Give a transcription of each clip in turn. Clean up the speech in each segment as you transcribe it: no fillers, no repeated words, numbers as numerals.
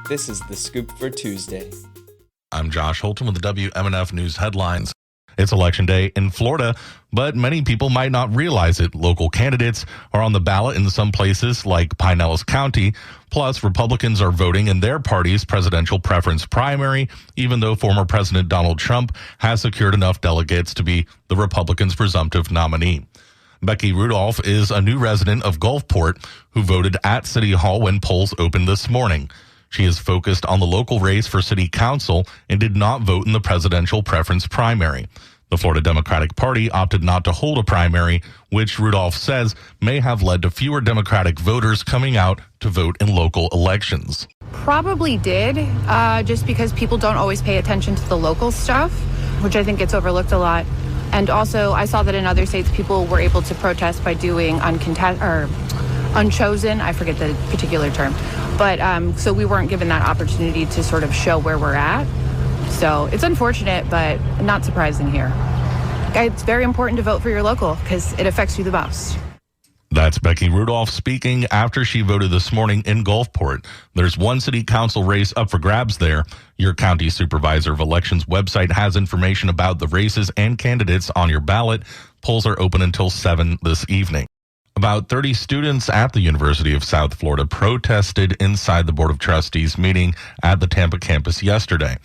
This is The Scoop for Tuesday. I'm Josh Holton with the WMNF News headlines. It's Election Day in Florida, but many people might not realize it. Local candidates are on the ballot in some places like Pinellas County. Plus, Republicans are voting in their party's presidential preference primary, even though former President Donald Trump has secured enough delegates to be the Republicans' presumptive nominee. Becky Rudolph is a new resident of Gulfport who voted at City Hall when polls opened this morning. She is focused on the local race for city council and did not vote in the presidential preference primary. The Florida Democratic Party opted not to hold a primary, which Rudolph says may have led to fewer Democratic voters coming out to vote in local elections. Probably did, just because people don't always pay attention to the local stuff, which I think gets overlooked a lot. And also, I saw that in other states, people were able to protest by doing unchosen, I forget the particular term, but so we weren't given that opportunity to sort of show where we're at. So it's unfortunate, but not surprising here. It's very important to vote for your local because it affects you the most. That's Becky Rudolph speaking after she voted this morning in Gulfport. There's one city council race up for grabs there. Your county supervisor of elections website has information about the races and candidates on your ballot. Polls are open until 7 this evening. About 30 students at the University of South Florida protested inside the Board of Trustees meeting at the Tampa campus yesterday.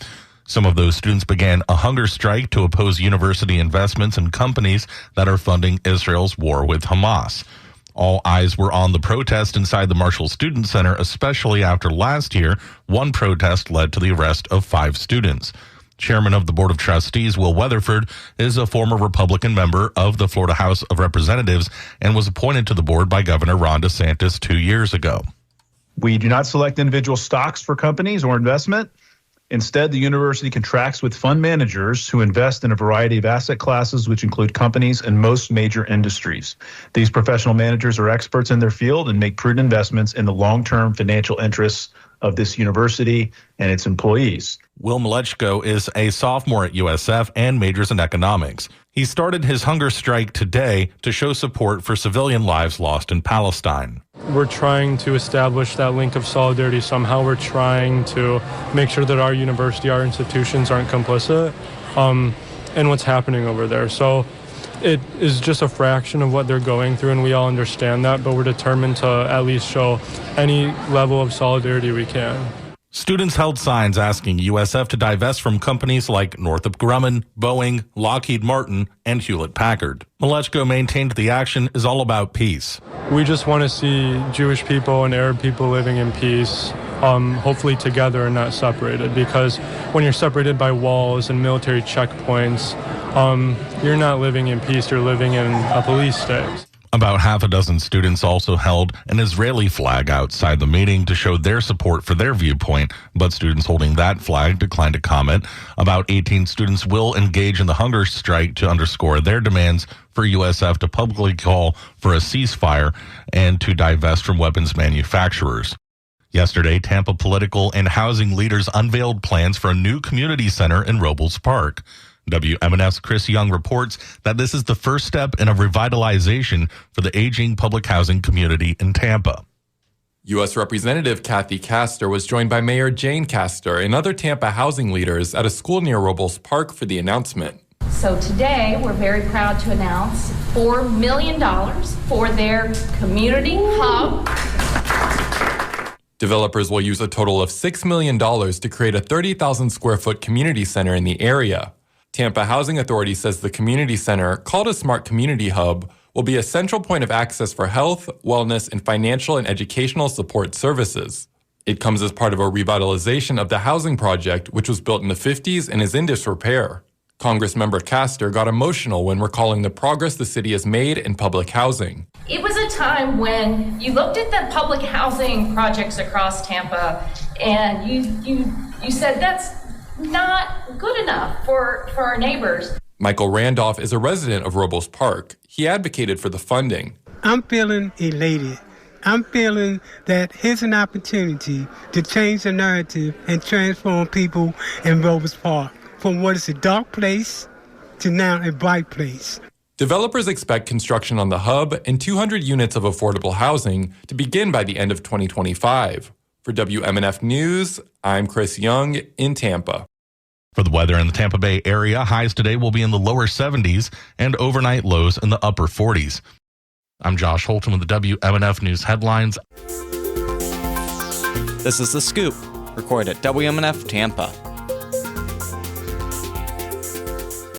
Some of those students began a hunger strike to oppose university investments in companies that are funding Israel's war with Hamas. All eyes were on the protest inside the Marshall Student Center, especially after last year, one protest led to the arrest of 5 students. Chairman of the Board of Trustees, Will Weatherford, is a former Republican member of the Florida House of Representatives and was appointed to the board by Governor Ron DeSantis 2 years ago. We do not select individual stocks for companies or investment. Instead, the university contracts with fund managers who invest in a variety of asset classes, which include companies in most major industries. These professional managers are experts in their field and make prudent investments in the long-term financial interests of this university and its employees. Will Malechko is a sophomore at USF and majors in economics. He started his hunger strike today to show support for civilian lives lost in Palestine. We're trying to establish that link of solidarity somehow. We're trying to make sure that our university, our institutions aren't complicit in what's happening over there. So it is just a fraction of what they're going through, and we all understand that, but we're determined to at least show any level of solidarity we can. Students held signs asking USF to divest from companies like Northrop Grumman, Boeing, Lockheed Martin, and Hewlett-Packard. Malechko maintained the action is all about peace. We just want to see Jewish people and Arab people living in peace, hopefully together and not separated, because when you're separated by walls and military checkpoints, you're not living in peace, you're living in a police state. About half a dozen students also held an Israeli flag outside the meeting to show their support for their viewpoint, but students holding that flag declined to comment. About 18 students will engage in the hunger strike to underscore their demands for USF to publicly call for a ceasefire and to divest from weapons manufacturers. Yesterday, Tampa political and housing leaders unveiled plans for a new community center in Robles Park. WMNF's Chris Young reports that this is the first step in a revitalization for the aging public housing community in Tampa. U.S. Representative Kathy Castor was joined by Mayor Jane Castor and other Tampa housing leaders at a school near Robles Park for the announcement. So today, we're very proud to announce $4 million for their community hub. Developers will use a total of $6 million to create a 30,000 square foot community center in the area. Tampa Housing Authority says the community center, called a Smart Community Hub, will be a central point of access for health, wellness, and financial and educational support services. It comes as part of a revitalization of the housing project, which was built in the 50s and is in disrepair. Congressmember Castor got emotional when recalling the progress the city has made in public housing. It was a time when you looked at the public housing projects across Tampa and you said that's not good enough for our neighbors. Michael Randolph is a resident of Robles Park. He advocated for the funding. I'm feeling elated. I'm feeling that here's an opportunity to change the narrative and transform people in Robles Park from what is a dark place to now a bright place. Developers expect construction on the hub and 200 units of affordable housing to begin by the end of 2025. For WMNF News, I'm Chris Young in Tampa. For the weather in the Tampa Bay area, highs today will be in the lower 70s and overnight lows in the upper 40s. I'm Josh Holton with the WMNF News headlines. This is The Scoop, recorded at WMNF Tampa.